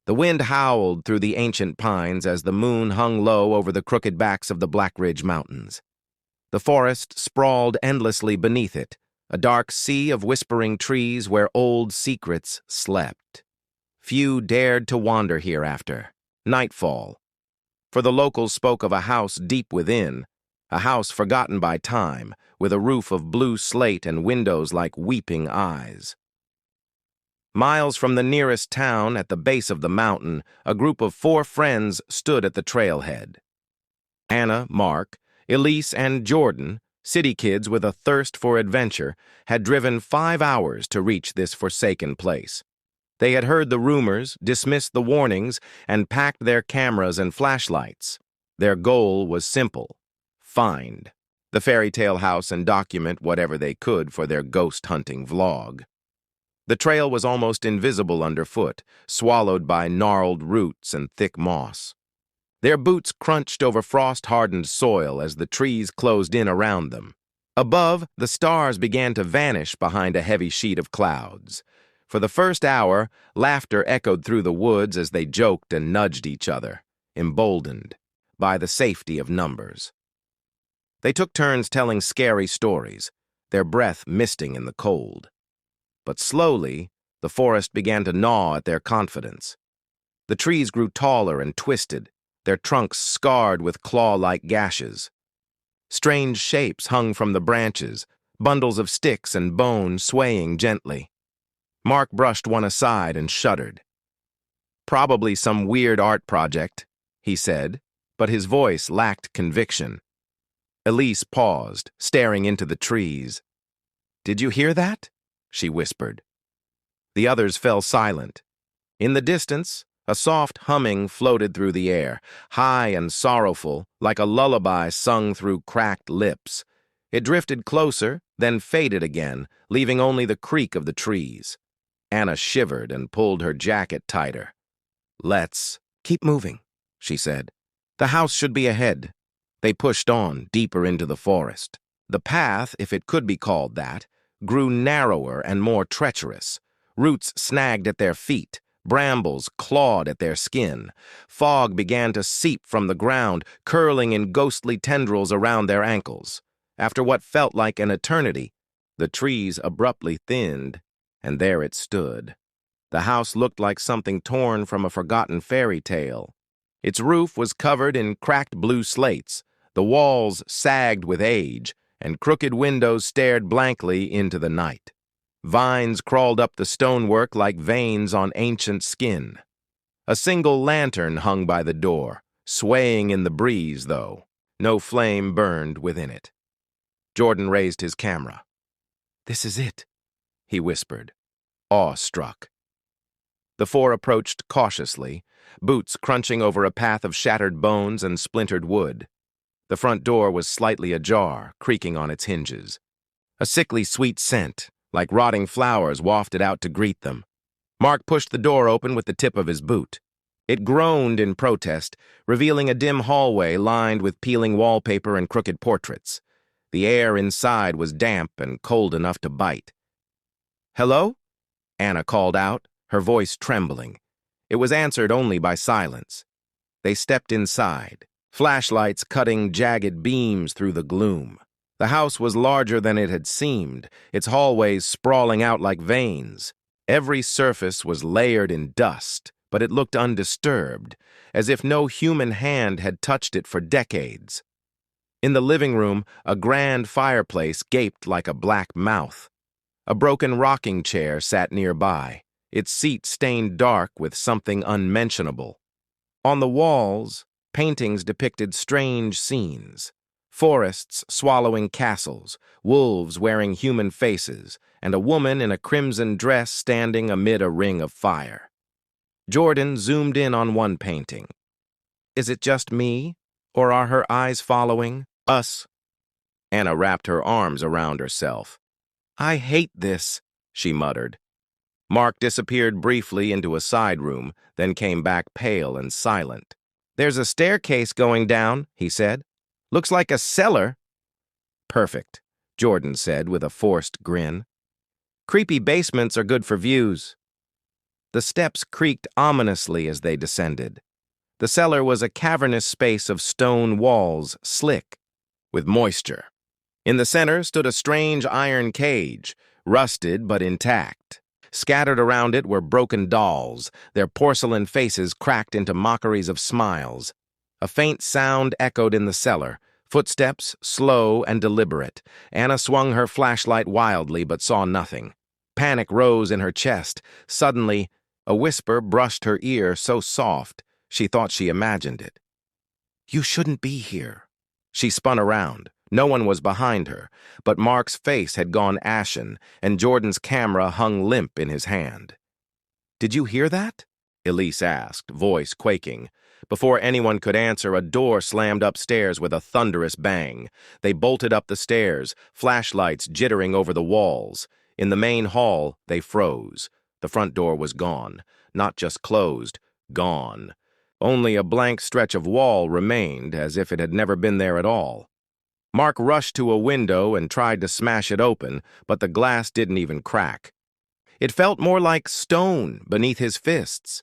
The wind howled through the ancient pines as the moon hung low over the crooked backs of the Blackridge Mountains. The forest sprawled endlessly beneath it, a dark sea of whispering trees where old secrets slept. Few dared to wander hereafter. Nightfall. For the locals spoke of a house deep within, a house forgotten by time, with a roof of blue slate and windows like weeping eyes. Miles from the nearest town, at the base of the mountain, a group of 4 friends stood at the trailhead. Anna, Mark, Elise, and Jordan, city kids with a thirst for adventure, had driven 5 hours to reach this forsaken place. They had heard the rumors, dismissed the warnings, and packed their cameras and flashlights. Their goal was simple: find the fairy tale house and document whatever they could for their ghost hunting vlog. The trail was almost invisible underfoot, swallowed by gnarled roots and thick moss. Their boots crunched over frost-hardened soil as the trees closed in around them. Above, the stars began to vanish behind a heavy sheet of clouds. For the first hour, laughter echoed through the woods as they joked and nudged each other, emboldened by the safety of numbers. They took turns telling scary stories, their breath misting in the cold. But slowly, the forest began to gnaw at their confidence. The trees grew taller and twisted, their trunks scarred with claw-like gashes. Strange shapes hung from the branches, bundles of sticks and bone swaying gently. Mark brushed one aside and shuddered. "Probably some weird art project," he said, but his voice lacked conviction. Elise paused, staring into the trees. "Did you hear that?" she whispered. The others fell silent. In the distance, a soft humming floated through the air, high and sorrowful, like a lullaby sung through cracked lips. It drifted closer, then faded again, leaving only the creak of the trees. Anna shivered and pulled her jacket tighter. "Let's keep moving," she said. "The house should be ahead." They pushed on, deeper into the forest. The path, if it could be called that, grew narrower and more treacherous. Roots snagged at their feet, brambles clawed at their skin. Fog began to seep from the ground, curling in ghostly tendrils around their ankles. After what felt like an eternity, the trees abruptly thinned, and there it stood. The house looked like something torn from a forgotten fairy tale. Its roof was covered in cracked blue slates, the walls sagged with age, and crooked windows stared blankly into the night. Vines crawled up the stonework like veins on ancient skin. A single lantern hung by the door, swaying in the breeze, though. No flame burned within it. Jordan raised his camera. "This is it," he whispered, awestruck. The 4 approached cautiously, boots crunching over a path of shattered bones and splintered wood. The front door was slightly ajar, creaking on its hinges. A sickly sweet scent, like rotting flowers, wafted out to greet them. Mark pushed the door open with the tip of his boot. It groaned in protest, revealing a dim hallway lined with peeling wallpaper and crooked portraits. The air inside was damp and cold enough to bite. "Hello?" Anna called out, her voice trembling. It was answered only by silence. They stepped inside, flashlights cutting jagged beams through the gloom. The house was larger than it had seemed, its hallways sprawling out like veins. Every surface was layered in dust, but it looked undisturbed, as if no human hand had touched it for decades. In the living room, a grand fireplace gaped like a black mouth. A broken rocking chair sat nearby, its seat stained dark with something unmentionable. On the walls, paintings depicted strange scenes: forests swallowing castles, wolves wearing human faces, and a woman in a crimson dress standing amid a ring of fire. Jordan zoomed in on one painting. "Is it just me, or are her eyes following us?" Anna wrapped her arms around herself. "I hate this," she muttered. Mark disappeared briefly into a side room, then came back pale and silent. "There's a staircase going down," he said. "Looks like a cellar." "Perfect," Jordan said with a forced grin. "Creepy basements are good for views." The steps creaked ominously as they descended. The cellar was a cavernous space of stone walls, slick with moisture. In the center stood a strange iron cage, rusted but intact. Scattered around it were broken dolls, their porcelain faces cracked into mockeries of smiles. A faint sound echoed in the cellar, footsteps slow and deliberate. Anna swung her flashlight wildly but saw nothing. Panic rose in her chest. Suddenly, a whisper brushed her ear so soft she thought she imagined it. "You shouldn't be here." She spun around. No one was behind her, but Mark's face had gone ashen, and Jordan's camera hung limp in his hand. "Did you hear that?" Elise asked, voice quaking. Before anyone could answer, a door slammed upstairs with a thunderous bang. They bolted up the stairs, flashlights jittering over the walls. In the main hall, they froze. The front door was gone. Not just closed, gone. Only a blank stretch of wall remained, as if it had never been there at all. Mark rushed to a window and tried to smash it open, but the glass didn't even crack. It felt more like stone beneath his fists.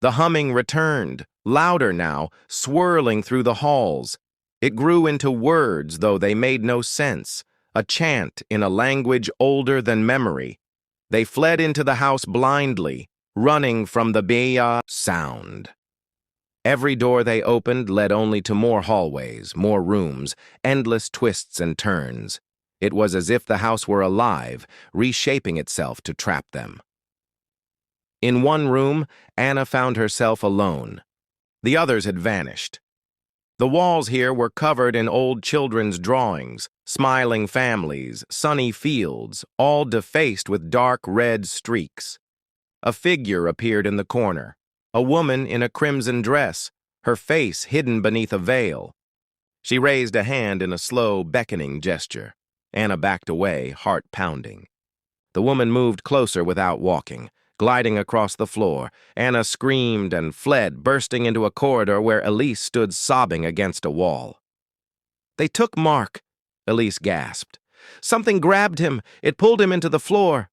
The humming returned, louder now, swirling through the halls. It grew into words, though they made no sense, a chant in a language older than memory. They fled into the house blindly, running from the Baya sound. Every door they opened led only to more hallways, more rooms, endless twists and turns. It was as if the house were alive, reshaping itself to trap them. In one room, Anna found herself alone. The others had vanished. The walls here were covered in old children's drawings, smiling families, sunny fields, all defaced with dark red streaks. A figure appeared in the corner. A woman in a crimson dress, her face hidden beneath a veil. She raised a hand in a slow, beckoning gesture. Anna backed away, heart pounding. The woman moved closer without walking, gliding across the floor. Anna screamed and fled, bursting into a corridor where Elise stood sobbing against a wall. "They took Mark," Elise gasped. "Something grabbed him. It pulled him into the floor."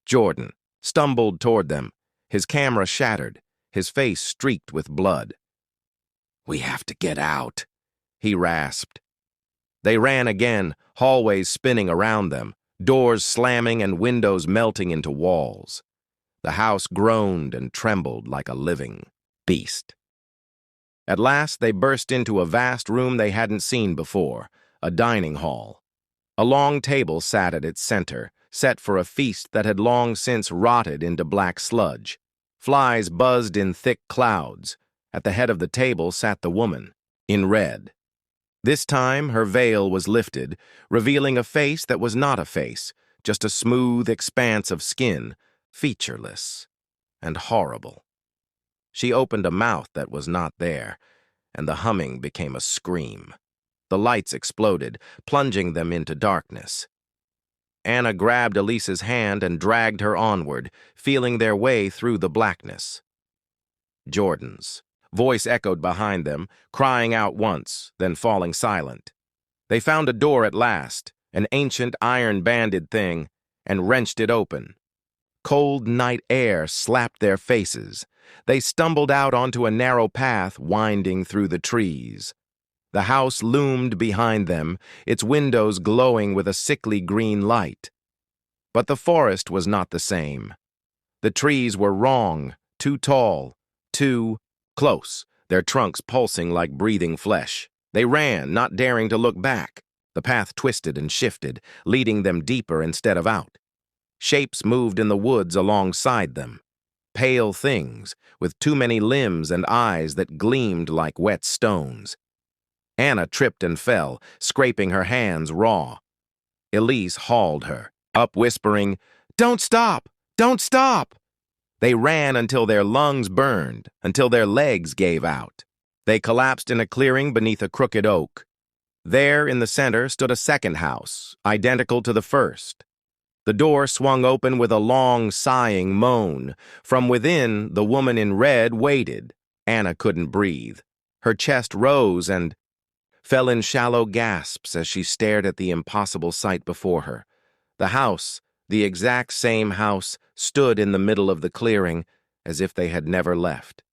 Jordan stumbled toward them, his camera shattered, his face streaked with blood. "We have to get out," he rasped. They ran again, hallways spinning around them, doors slamming and windows melting into walls. The house groaned and trembled like a living beast. At last they burst into a vast room they hadn't seen before, a dining hall. A long table sat at its center, set for a feast that had long since rotted into black sludge. Flies buzzed in thick clouds. At the head of the table sat the woman, in red. This time her veil was lifted, revealing a face that was not a face, just a smooth expanse of skin, featureless and horrible. She opened a mouth that was not there, and the humming became a scream. The lights exploded, plunging them into darkness. Anna grabbed Elise's hand and dragged her onward, feeling their way through the blackness. Jordan's voice echoed behind them, crying out once, then falling silent. They found a door at last, an ancient iron-banded thing, and wrenched it open. Cold night air slapped their faces. They stumbled out onto a narrow path winding through the trees. The house loomed behind them, its windows glowing with a sickly green light. But the forest was not the same. The trees were wrong, too tall, too close, their trunks pulsing like breathing flesh. They ran, not daring to look back. The path twisted and shifted, leading them deeper instead of out. Shapes moved in the woods alongside them. Pale things, with too many limbs and eyes that gleamed like wet stones. Anna tripped and fell, scraping her hands raw. Elise hauled her, up whispering, "Don't stop! Don't stop!" They ran until their lungs burned, until their legs gave out. They collapsed in a clearing beneath a crooked oak. There, in the center, stood a second house, identical to the first. The door swung open with a long, sighing moan. From within, the woman in red waited. Anna couldn't breathe. Her chest rose and fell in shallow gasps as she stared at the impossible sight before her. The house, The exact same house stood in the middle of the clearing, as if they had never left.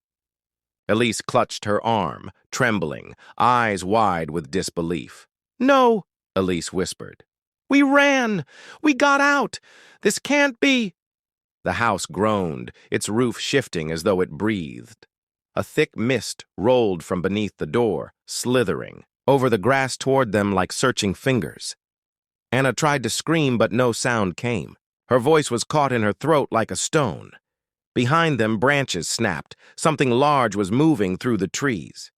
Elise clutched her arm, trembling, eyes wide with disbelief. "No," Elise whispered. "We ran! We got out! This can't be!" The house groaned, its roof shifting as though it breathed. A thick mist rolled from beneath the door, slithering over the grass toward them like searching fingers. Anna tried to scream, but no sound came. Her voice was caught in her throat like a stone. Behind them, branches snapped. Something large was moving through the trees.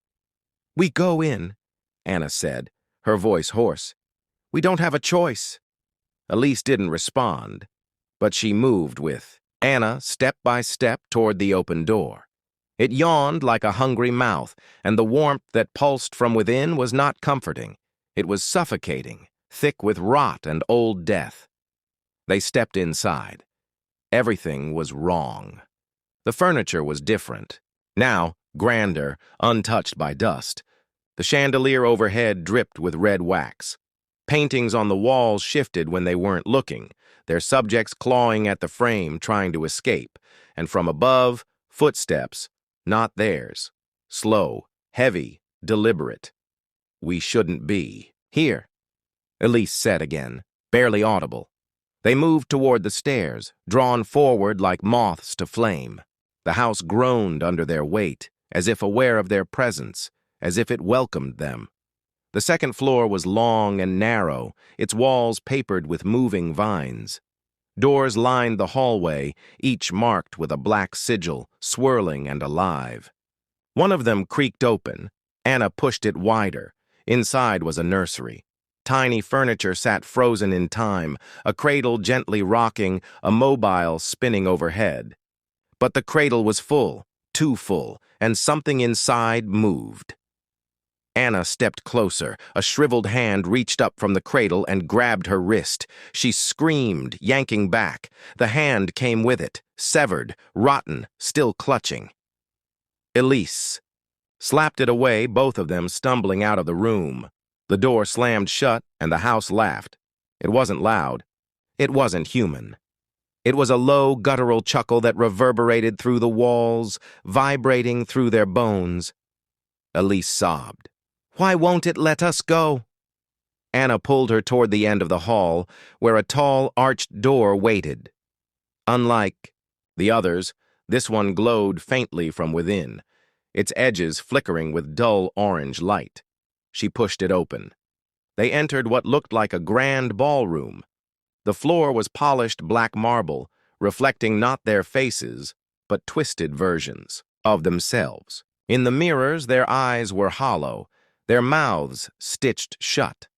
"We go in," Anna said, her voice hoarse. "We don't have a choice." Elise didn't respond, but she moved with Anna step by step toward the open door. It yawned like a hungry mouth, and the warmth that pulsed from within was not comforting. It was suffocating, thick with rot and old death. They stepped inside. Everything was wrong. The furniture was different. Now, grander, untouched by dust. The chandelier overhead dripped with red wax. Paintings on the walls shifted when they weren't looking, their subjects clawing at the frame, trying to escape. And from above, footsteps, not theirs. Slow, heavy, deliberate. "We shouldn't be here," Elise said again, barely audible. They moved toward the stairs, drawn forward like moths to flame. The house groaned under their weight, as if aware of their presence, as if it welcomed them. The second floor was long and narrow, its walls papered with moving vines. Doors lined the hallway, each marked with a black sigil, swirling and alive. One of them creaked open. Anna pushed it wider. Inside was a nursery. Tiny furniture sat frozen in time, a cradle gently rocking, a mobile spinning overhead. But the cradle was full, too full, and something inside moved. Anna stepped closer. A shriveled hand reached up from the cradle and grabbed her wrist. She screamed, yanking back. The hand came with it, severed, rotten, still clutching. Elise slapped it away, both of them stumbling out of the room. The door slammed shut, and the house laughed. It wasn't loud. It wasn't human. It was a low, guttural chuckle that reverberated through the walls, vibrating through their bones. Elise sobbed. "Why won't it let us go?" Anna pulled her toward the end of the hall, where a tall, arched door waited. Unlike the others, this one glowed faintly from within, its edges flickering with dull orange light. She pushed it open. They entered what looked like a grand ballroom. The floor was polished black marble, reflecting not their faces, but twisted versions of themselves. In the mirrors, their eyes were hollow, their mouths stitched shut.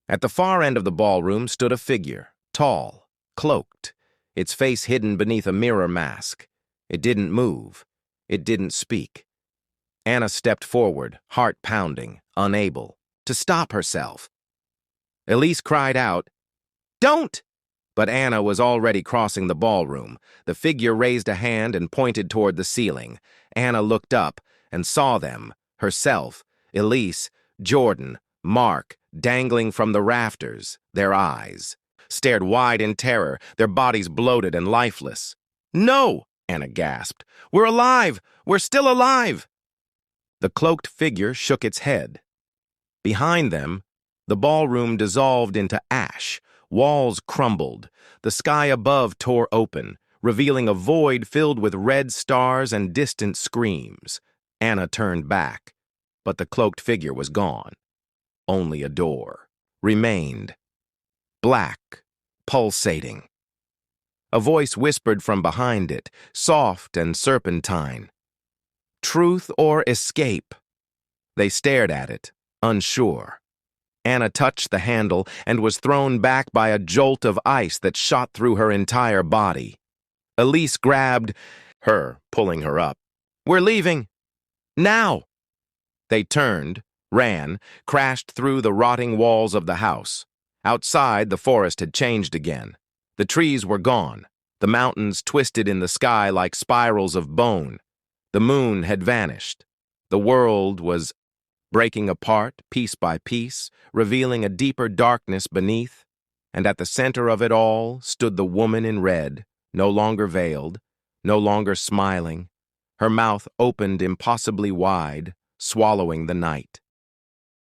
At the far end of the ballroom stood a figure, tall, cloaked, its face hidden beneath a mirror mask. It didn't move. It didn't speak. Anna stepped forward, heart pounding, unable to stop herself. Elise cried out, "Don't!" But Anna was already crossing the ballroom. The figure raised a hand and pointed toward the ceiling. Anna looked up and saw them, herself, Elise, Jordan, Mark, dangling from the rafters, their eyes stared wide in terror, their bodies bloated and lifeless. "No!" Anna gasped. "We're alive! We're still alive!" The cloaked figure shook its head. Behind them, the ballroom dissolved into ash. Walls crumbled. The sky above tore open, revealing a void filled with red stars and distant screams. Anna turned back, but the cloaked figure was gone. Only a door remained, black, pulsating. A voice whispered from behind it, soft and serpentine. "Truth or escape?" They stared at it, unsure. Anna touched the handle and was thrown back by a jolt of ice that shot through her entire body. Elise grabbed her, pulling her up. "We're leaving. Now!" They turned, ran, crashed through the rotting walls of the house. Outside, the forest had changed again. The trees were gone. The mountains twisted in the sky like spirals of bone. The moon had vanished. The world was breaking apart, piece by piece, revealing a deeper darkness beneath. and at the center of it all stood the woman in red, no longer veiled, no longer smiling, her mouth opened impossibly wide, swallowing the night.